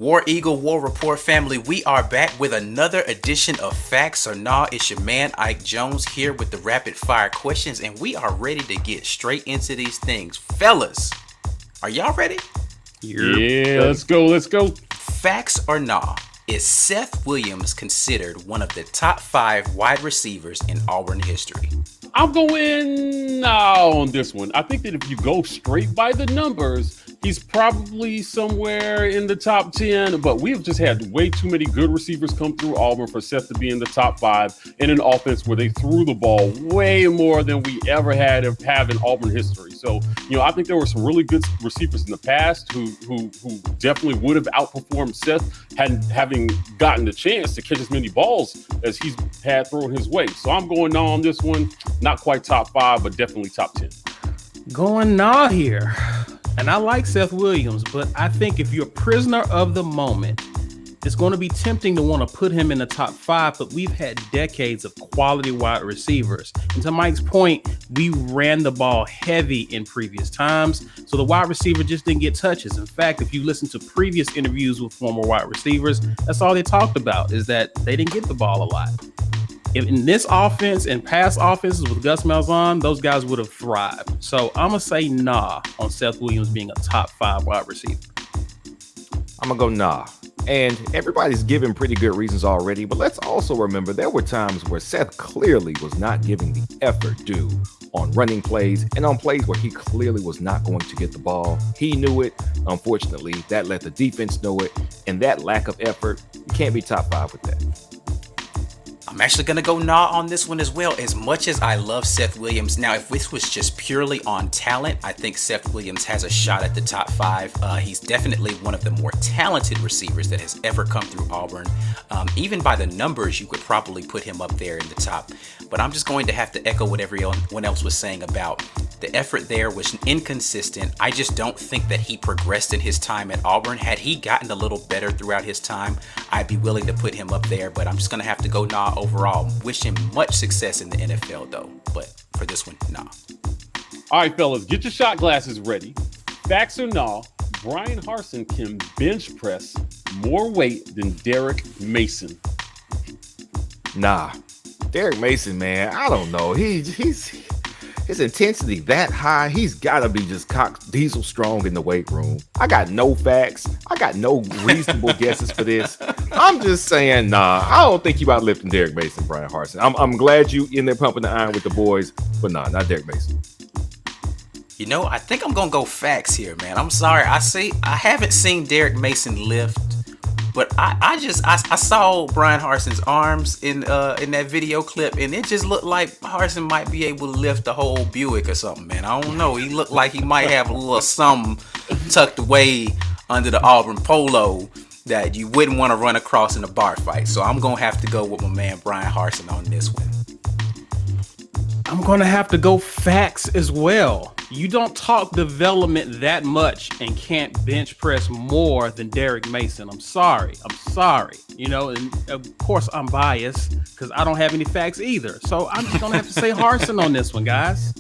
War Eagle War Report family, we are back with another edition of Facts or Nah. It's your man Ike Jones here with the rapid fire questions, and we are ready to get straight into these things. Fellas, are y'all ready? Yeah, let's go. Facts or Nah, is Seth Williams considered one of the top 5 wide receivers in Auburn history? I'm going nah on this one. I think that if you go straight by the numbers, he's probably somewhere in the top 10, but we've just had way too many good receivers come through Auburn for Seth to be in the top 5 in an offense where they threw the ball way more than we ever have in Auburn history. So, I think there were some really good receivers in the past who definitely would have outperformed Seth having gotten the chance to catch as many balls as he's had thrown his way. So I'm going nah on this one. Not quite top 5, but definitely top 10. Going nah here. And I like Seth Williams, but I think if you're a prisoner of the moment, it's going to be tempting to want to put him in the top 5, but we've had decades of quality wide receivers. And to Mike's point, we ran the ball heavy in previous times, so the wide receiver just didn't get touches. In fact, if you listen to previous interviews with former wide receivers, that's all they talked about, is that they didn't get the ball a lot. In this offense and past offenses with Gus Malzahn, those guys would have thrived. So I'm going to say nah on Seth Williams being a top 5 wide receiver. I'm going to go nah. And everybody's given pretty good reasons already, but let's also remember there were times where Seth clearly was not giving the effort due on running plays and on plays where he clearly was not going to get the ball. He knew it. Unfortunately, that let the defense know it. And that lack of effort, you can't be top 5 with that. I'm actually going to go nah on this one as well. As much as I love Seth Williams, now if this was just purely on talent, I think Seth Williams has a shot at the top 5. He's definitely one of the more talented receivers that has ever come through Auburn. Even by the numbers, you could probably put him up there in the top. But I'm just going to have to echo what everyone else was saying about the effort there was inconsistent. I just don't think that he progressed in his time at Auburn. Had he gotten a little better throughout his time, I'd be willing to put him up there, but I'm just going to have to go nah overall. Wish him much success in the NFL though, but for this one, nah. All right, fellas, get your shot glasses ready. Facts or nah, Brian Harsin can bench press more weight than Derek Mason. Nah. Derek Mason, man, I don't know. His intensity that high, he's got to be just cock diesel strong in the weight room. I got no facts. I got no reasonable guesses for this. I'm just saying, nah, I don't think you outlifting Derek Mason, Brian Harsin. I'm glad you in there pumping the iron with the boys, but nah, not Derek Mason. I think I'm going to go facts here, man. I'm sorry. I haven't seen Derek Mason lift, but I saw Brian Harsin's arms in that video clip, and it just looked like Harsin might be able to lift the whole Buick or something, man. I don't know. He looked like he might have a little something tucked away under the Auburn polo that you wouldn't want to run across in a bar fight. So I'm going to have to go with my man Brian Harsin on this one. I'm going to have to go facts as well. You don't talk development that much and can't bench press more than Derek Mason. I'm sorry. And of course I'm biased because I don't have any facts either. So I'm just going to have to say Harsin on this one, guys.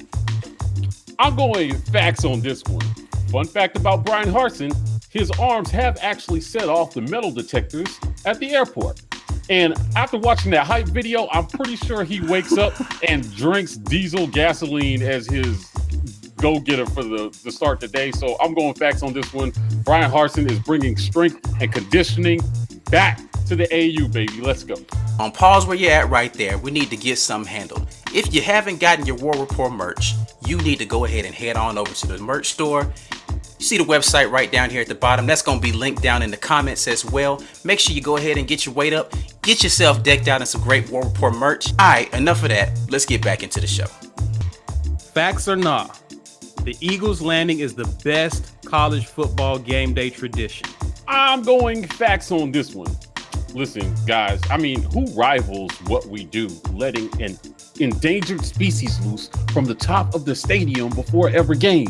I'm going facts on this one. Fun fact about Brian Harsin, his arms have actually set off the metal detectors at the airport. And after watching that hype video, I'm pretty sure he wakes up and drinks diesel gasoline as his go-getter for the start of the day. So I'm going facts on this one. Brian Harsin is bringing strength and conditioning back to the AU, baby. Let's go. On pause where you're at right there. We need to get something handled. If you haven't gotten your War Report merch, you need to go ahead and head on over to the merch store. You see the website right down here at the bottom. That's going to be linked down in the comments as well. Make sure you go ahead and get your weight up. Get yourself decked out in some great War Report merch. All right, enough of that. Let's get back into the show. Facts or nah, the Eagles landing is the best college football game day tradition. I'm going facts on this one. Listen, guys, who rivals what we do, letting an endangered species loose from the top of the stadium before every game?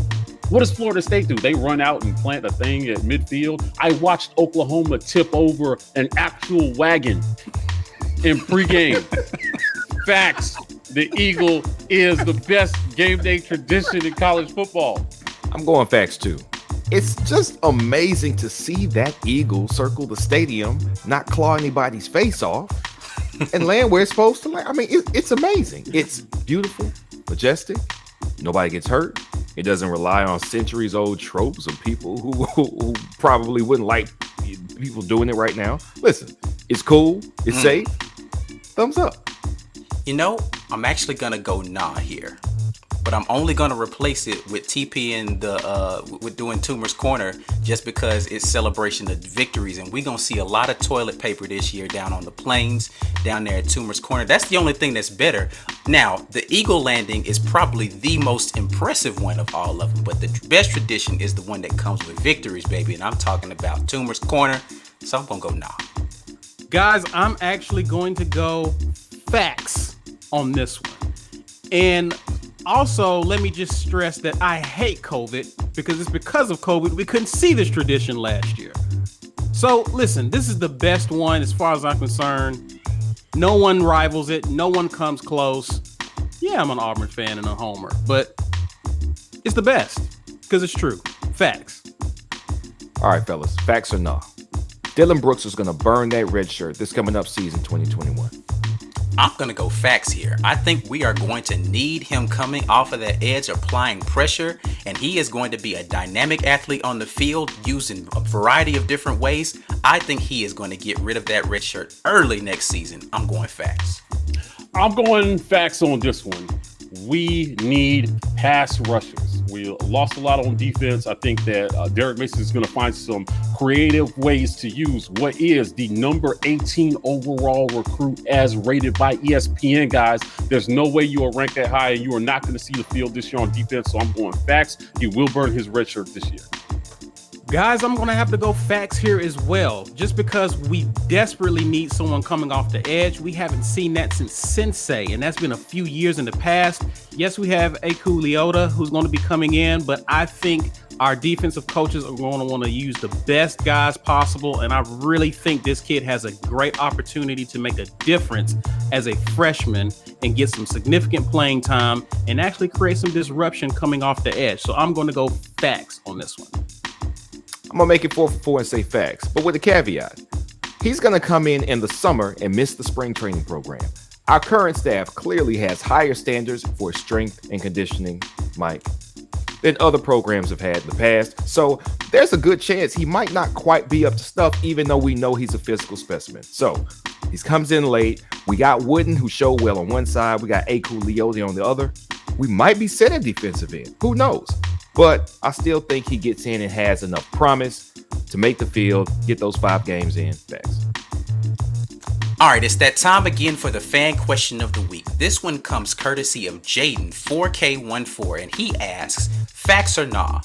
What does Florida State do? They run out and plant a thing at midfield. I watched Oklahoma tip over an actual wagon in pregame. Facts. The Eagle is the best game day tradition in college football. I'm going facts too. It's just amazing to see that eagle circle the stadium, not claw anybody's face off, and land where it's supposed to land. I mean, it's amazing. It's beautiful, majestic. Nobody gets hurt. It doesn't rely on centuries-old tropes of people who probably wouldn't like people doing it right now. Listen, it's cool. It's safe. Thumbs up. You know, I'm actually going to go nah here. But I'm only going to replace it with TP and with doing Toomer's Corner just because it's celebration of victories. And we're going to see a lot of toilet paper this year down on the plains, down there at Toomer's Corner. That's the only thing that's better. Now, the Eagle landing is probably the most impressive one of all of them. But the best tradition is the one that comes with victories, baby. And I'm talking about Toomer's Corner. So I'm going to go nah. Guys, I'm actually going to go facts on this one. And also, let me just stress that I hate COVID because it's because of COVID we couldn't see this tradition last year. So listen, this is the best one as far as I'm concerned. No one rivals it. No one comes close. Yeah, I'm an Auburn fan and a homer, but it's the best because it's true. Facts. All right, fellas, facts or nah? Dylan Brooks is going to burn that red shirt this coming up season 2021. I'm going to go facts here. I think we are going to need him coming off of that edge, applying pressure, and he is going to be a dynamic athlete on the field using a variety of different ways. I think he is going to get rid of that red shirt early next season. I'm going facts. I'm going facts on this one. We need pass rushers. We lost a lot on defense. I think that Derek Mason is going to find some creative ways to use what is the number 18 overall recruit as rated by ESPN, guys. There's no way you are ranked that high and you are not going to see the field this year on defense. So I'm going facts. He will burn his red shirt this year. Guys, I'm going to have to go facts here as well, just because we desperately need someone coming off the edge. We haven't seen that since Sensei, and that's been a few years in the past. Yes, we have Aku Leota, who's going to be coming in, but I think our defensive coaches are going to want to use the best guys possible, and I really think this kid has a great opportunity to make a difference as a freshman and get some significant playing time and actually create some disruption coming off the edge. So I'm going to go facts on this one. I'm going to make it 4 for 4 and say facts, but with a caveat. He's going to come in the summer and miss the spring training program. Our current staff clearly has higher standards for strength and conditioning, Mike, than other programs have had in the past. So there's a good chance he might not quite be up to stuff, even though we know he's a physical specimen. So he comes in late. We got Wooden, who showed well on one side. We got Aku Leota on the other. We might be set at defensive end. Who knows? But I still think he gets in and has enough promise to make the field, get those 5 games in. Facts. All right, it's that time again for the fan question of the week. This one comes courtesy of Jaden 4K14, and he asks, facts or nah,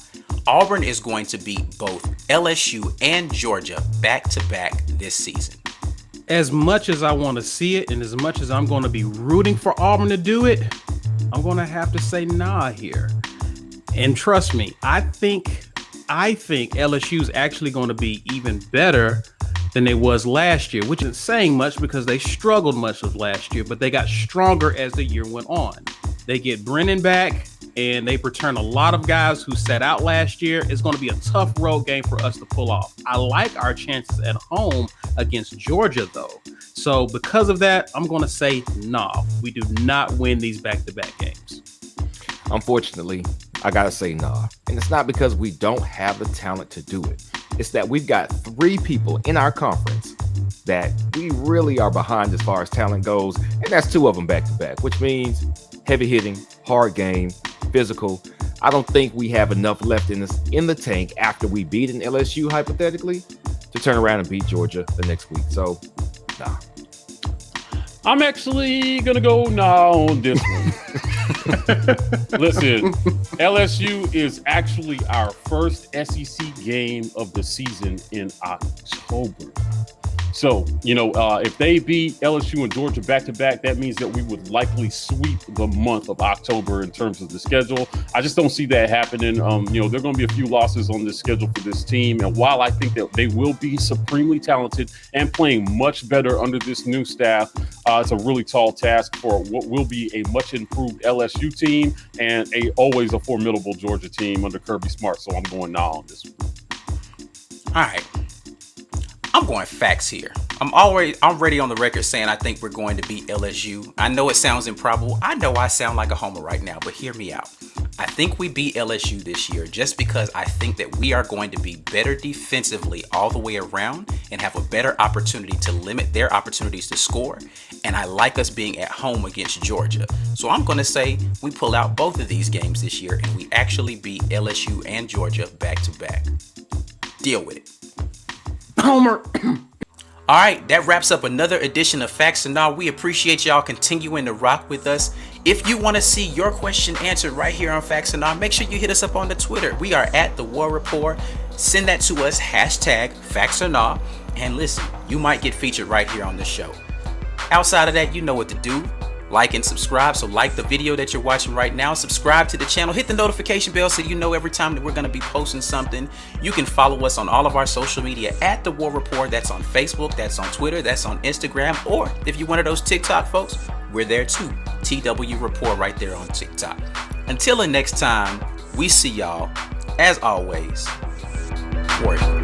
Auburn is going to beat both LSU and Georgia back-to-back this season. As much as I want to see it and as much as I'm going to be rooting for Auburn to do it, I'm going to have to say nah here. And trust me, I think LSU is actually going to be even better than they was last year, which isn't saying much because they struggled much of last year, but they got stronger as the year went on. They get Brennan back, and they return a lot of guys who sat out last year. It's going to be a tough road game for us to pull off. I like our chances at home against Georgia, though. So because of that, I'm going to say nah. We do not win these back-to-back games. Unfortunately, I gotta say nah. And it's not because we don't have the talent to do it. It's that we've got 3 people in our conference that we really are behind as far as talent goes, and that's 2 of them back to back, which means heavy hitting, hard game, physical. I don't think we have enough left in the tank after we beat an LSU hypothetically to turn around and beat Georgia the next week. So, nah. I'm actually gonna go nah on this one. Listen, LSU is actually our first SEC game of the season in October. So, if they beat LSU and Georgia back-to-back, that means that we would likely sweep the month of October in terms of the schedule. I just don't see that happening. There are going to be a few losses on this schedule for this team. And while I think that they will be supremely talented and playing much better under this new staff, it's a really tall task for what will be a much improved LSU team and always a formidable Georgia team under Kirby Smart. So I'm going now on this one. All right. I'm going facts here. I'm already on the record saying I think we're going to beat LSU. I know it sounds improbable. I know I sound like a homer right now, but hear me out. I think we beat LSU this year just because I think that we are going to be better defensively all the way around and have a better opportunity to limit their opportunities to score. And I like us being at home against Georgia. So I'm going to say we pull out both of these games this year and we actually beat LSU and Georgia back to back. Deal with it. Homer. All right, that wraps up another edition of Facts and All. We appreciate y'all continuing to rock with us. If you want to see your question answered right here on Facts and All, make sure you hit us up on the Twitter. We are at The War Report. Send that to us, #Facts and All. And listen, you might get featured right here on the show. Outside of that, you know what to do. Like and subscribe. So like the video that you're watching right now, subscribe to the channel, hit the notification bell so you know every time that we're going to be posting something. You can follow us on all of our social media at The War Report. That's on Facebook, that's on Twitter, that's on Instagram, or if you're one of those TikTok folks, we're there too. TW Report right there on TikTok. Until the next time, we see y'all, as always, Warrior.